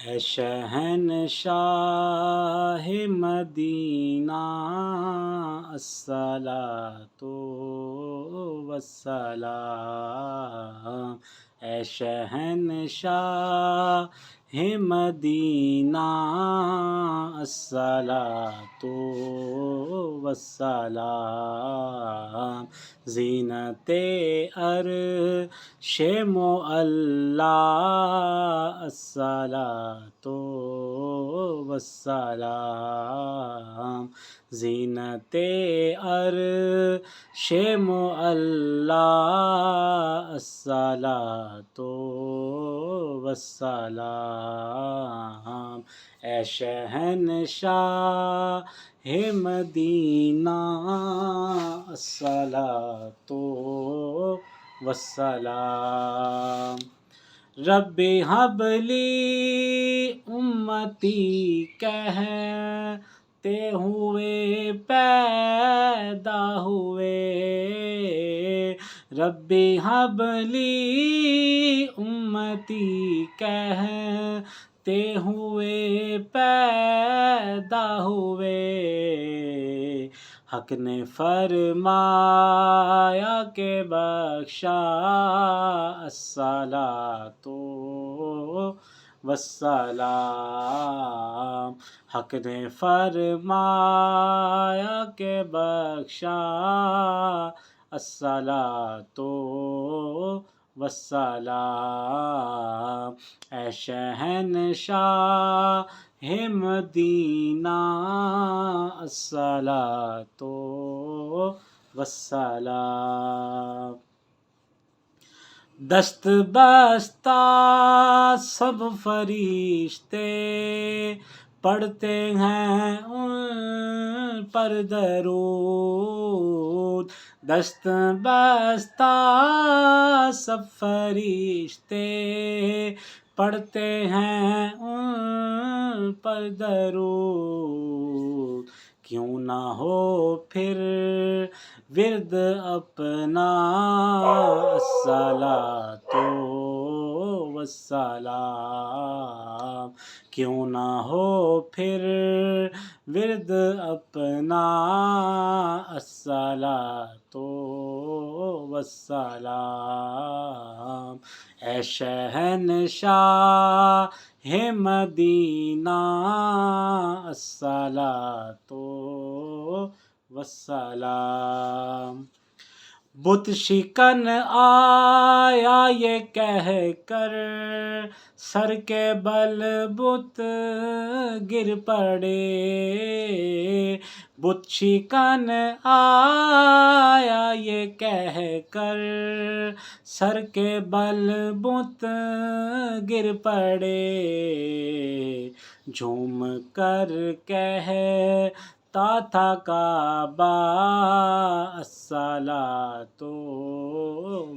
اے شہنشاہ مدینہ الصلاۃ والسلام، اے شہنشاہ مدینہ الصلاۃ والسلام، زینت عرش معلی الصلاۃ والسلام، زینت عرش معلی الصلاۃ والسلام، اے شہنشاہ مدینہ الصلاۃ والسلام، رب حب لی امتی کہتے ہوئے پیدا ہوئے، رب حب لی امتی کہتے ہوئے پیدا ہوئے، حق نے فرمایا کہ بخشا الصلاۃ والسلام، حق نے فرمایا کہ بخشا الصلاۃ والسلام، اے شہنشاہ مدینہ الصلاۃ والسلام، دست بستہ سب فرشتے پڑھتے ہیں ان پر درود، دست بستہ سب فرشتے پڑھتے ہیں ان پر درود، کیوں نہ ہو پھر ورد اپنا الصلاۃ والسلام، کیوں نہ ہو پھر ورد اپنا الصلاۃ والسلام، اے شہنشاہ مدینہ الصلاۃ والسلام، بت شکن آیا یہ کہہ کر سر کے بل بت گر پڑے، بت شکن آیا یہ کہہ کر سر کے بل بت گر پڑے، جھوم کر کہتا تھا کعبہ الصلاۃ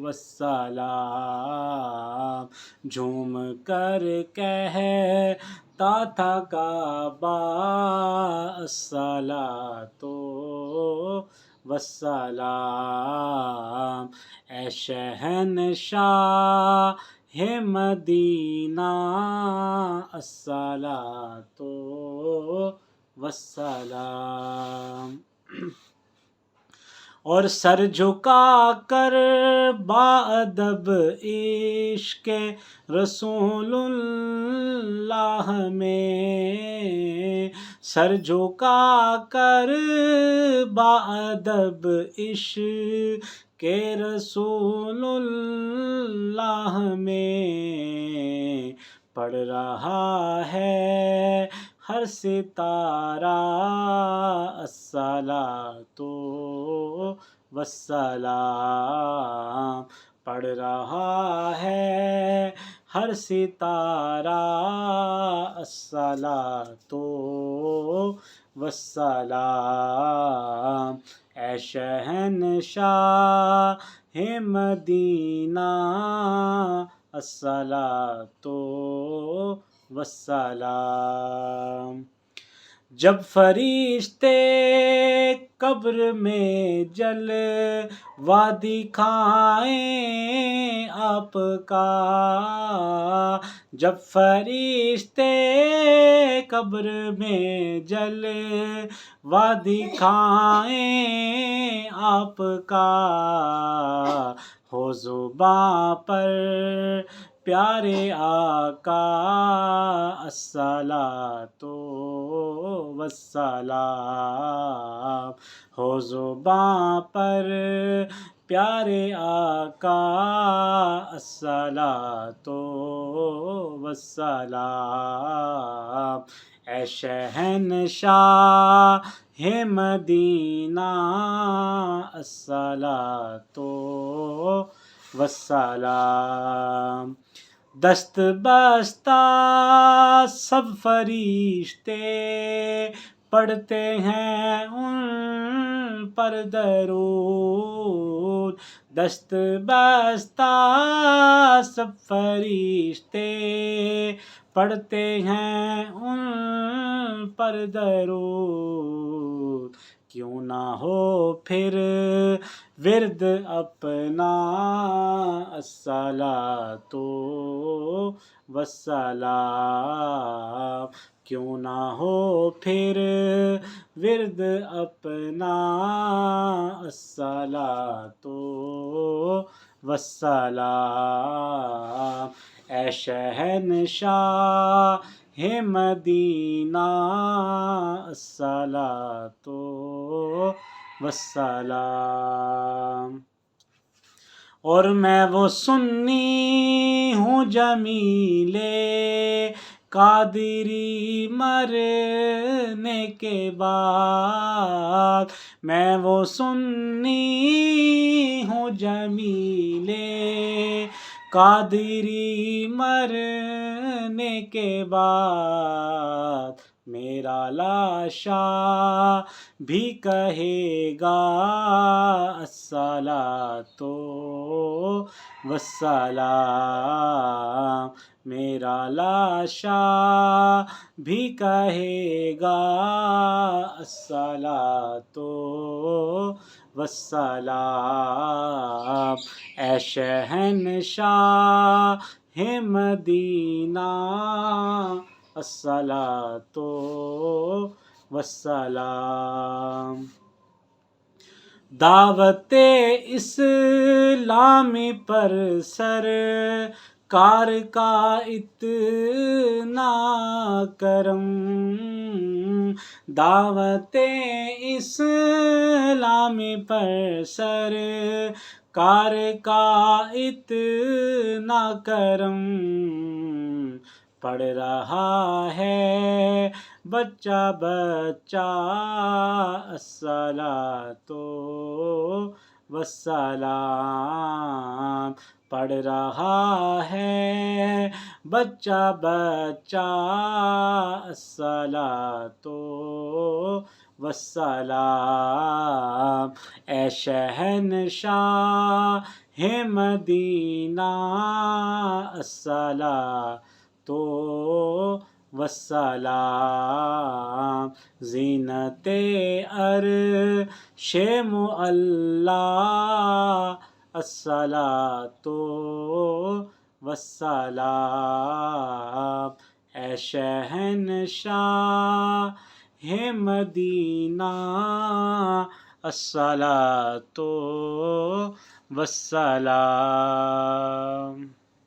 والسلام، جھوم کر کہتا تھا کعبہ الصلاۃ والسلام، اے شہنشاہ مدینہ الصلاۃ والسلام، اور سر جھکا کر باادب عشق رسول اللہ میں، سر جھکا کر باادب عشق رسول اللہ میں، پڑھ رہا ہے ہر ستارہ الصلاۃ والسلام، پڑھ رہا ہے ہر ستارہ الصلاۃ والسلام، اے شہنشاہ مدینہ الصلاۃ والسلام، جب فرشتے قبر میں جلوہ دکھائیں آپ کا، جب فرشتے قبر میں جلوہ دکھائیں آپ کا، ہو زباں پر پیارے آقا الصلاۃ والسلام، ہو زباں پر پیارے آقا الصلاۃ والسلام، اے شہنشاہ مدینہ الصلاۃ والسلام، دست بستہ سب فرشتے پڑھتے ہیں ان پر درود، دست بستہ سب فرشتے پڑھتے ہیں ان پر درود، کیوں نہ ہو پھر ورد اپنا الصلاۃ والسلام، کیوں نہ ہو پھر ورد اپنا الصلاۃ والسلام، اے شہنشاہ مدینہ الصلاۃ والسلام، اور میں وہ سنی ہوں جمیل قادری مرنے کے بعد، میں وہ سنی ہوں جمیل قادری مرنے کے بعد، میرا لاشا بھی کہے گا الصلاۃ والسلام، میرا لاشا بھی کہے گا الصلاۃ والسلام، اے شہنشاہ مدینہ الصلاۃ والسلام، دعوت اسلامی پر سرکار کا اتنا کرم، دعوت اسلامی پر سرکار کا اتنا کرم، پڑھ رہا ہے بچہ بچہ الصلاۃ والسلام، پڑھ رہا ہے بچہ بچہ الصلاۃ والسلام، اے شہنشاہ مدینہ الصلاۃ والسلام، زینت عرش معلی الصلاۃ والسلام، اے شہنشاہ مدینہ الصلاۃ والسلام۔